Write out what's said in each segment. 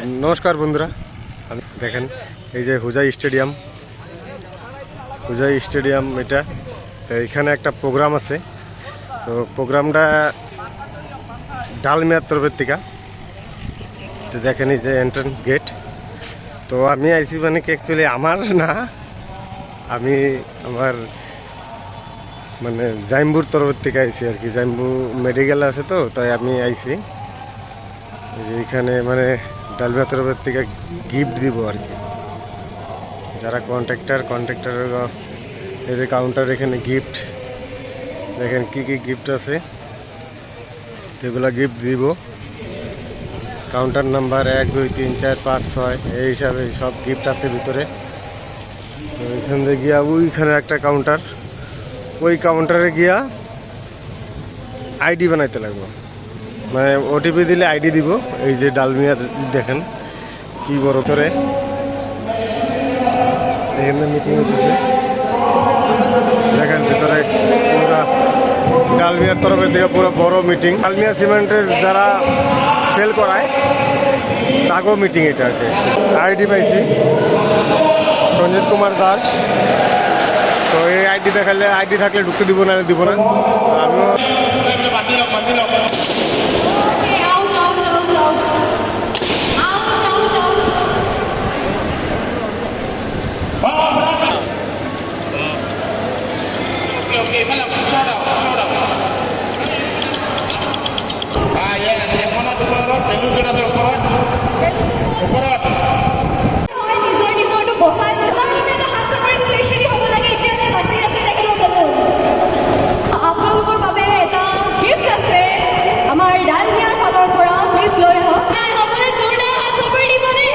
নমস্কার বন্ধুরা, আমি দেখেন এই যে হুজাই স্টেডিয়াম এটা। তো এখানে একটা প্রোগ্রাম আছে। তো প্রোগ্রামটা ডালমিয়ার তরফের থেকে। তো দেখেন এই যে এন্ট্রান্স গেট। তো আমি আইসি মানে কি অ্যাকচুয়ালি আমার না, আমি আমার মানে জাইম্বুর তরফের থেকে আইসি আর কি। জাইম্বু মেডিকেল আছে, তো তাই আমি আইসি যে এখানে মানে ডালমিয়া তরফের থেকে গিফট দিব আর কি। যারা কন্ট্রাক্টর এই যে কাউন্টার, এখানে গিফট দেখেন কি কি গিফট আছে, এগুলা গিফট দিব। কাউন্টার নাম্বার 1 2 3 4 5 6 এই হিসাবে সব গিফট আছে ভিতরে। তো এখান থেকে গিয়া ওইখানে একটা কাউন্টার, ওই কাউন্টারে গিয়া আইডি বানাইতে লাগবে। মানে ওটিপি দিলে আইডি দিব। এই যে ডালমিয়া দেখেন কি বড় করে এখানে মিটিং হতেছে। দেখেন ভিতরে পুরো ডালমিয়ার তরফের দিকে পুরো বড় মিটিং। ডালমিয়া সিমেন্টের যারা সেল করায় তাকেও মিটিং এটা আর কি। আইডি পাইছি সঞ্জিত কুমার দাস। তো এই আইডি দেখালে, আইডি থাকলে ঢুকতে দিব, না দিব না। আমিও আপোনালোকৰ বাবে এটা গিফ্ট আছে আমাৰ ডালমিয়াৰ ফালৰ পৰা, প্লিজ লৈ আহক। সকলোৱে জোৰদাৰ হাত চাপৰি দিব দেই।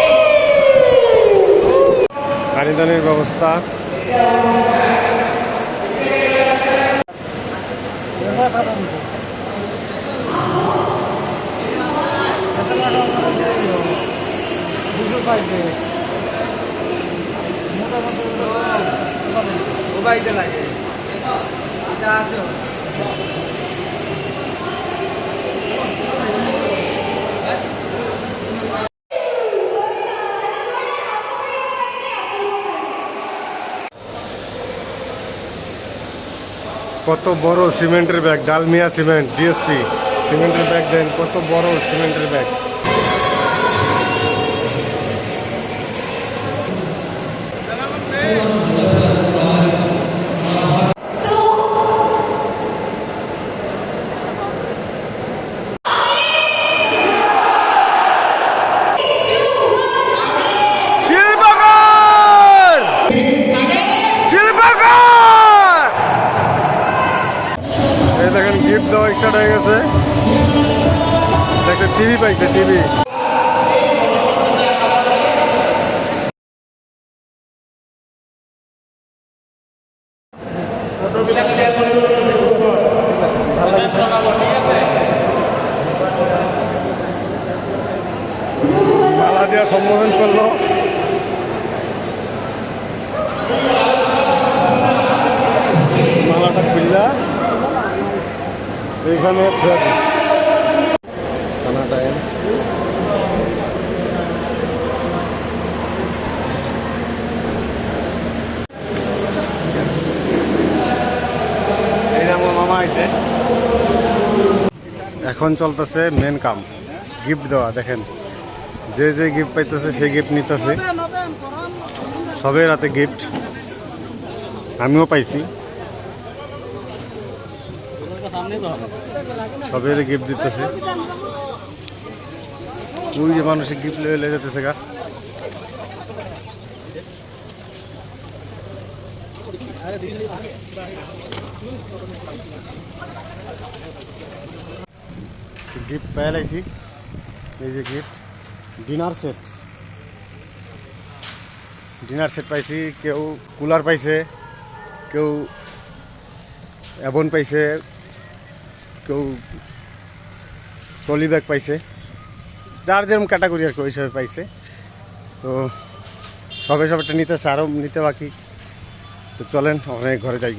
পানিদানির ব্যবস্থা, কত বড় সিমেন্টের ব্যাগ, ডালমিয়া সিমেন্ট ডিএসপি সিমেন্টের ব্যাগ। দেন কত বড় সিমেন্টের ব্যাগ। দেখেন গিফট দেওয়া স্টার্ট হয়ে গেছে। একটা টিভি পাইছে, টিভি। মালা দিয়া সম্বোধন করলো। মালাটা খুললা এখানে খানাটায় মামা আইছে। এখন চলতেছে মেন কাম, গিফট দেওয়া। দেখেন যে যে গিফট পাইতেছে সেই গিফট নিতেছে। সবের হাতে গিফট, আমিও পাইছি। সবের গিফট দিতেছে। ওই যে মানুষের গিফট লেগে যেতেছে গা। গিফট পেয়ে লাইছি। এই যে গিফট ডিনার সেট পাইছি। কেউ কুলার পাইছে, কেউ অ্যাভন পাইছে, কেউ ট্রলি ব্যাগ পাইছে। যার যেরকম ক্যাটাগরি আর কি ওই হিসাবে পাইছে। তো সবাইটা নিতেছে, আরও নিতে বাকি। তো চলেন অনেক ঘরে যাই।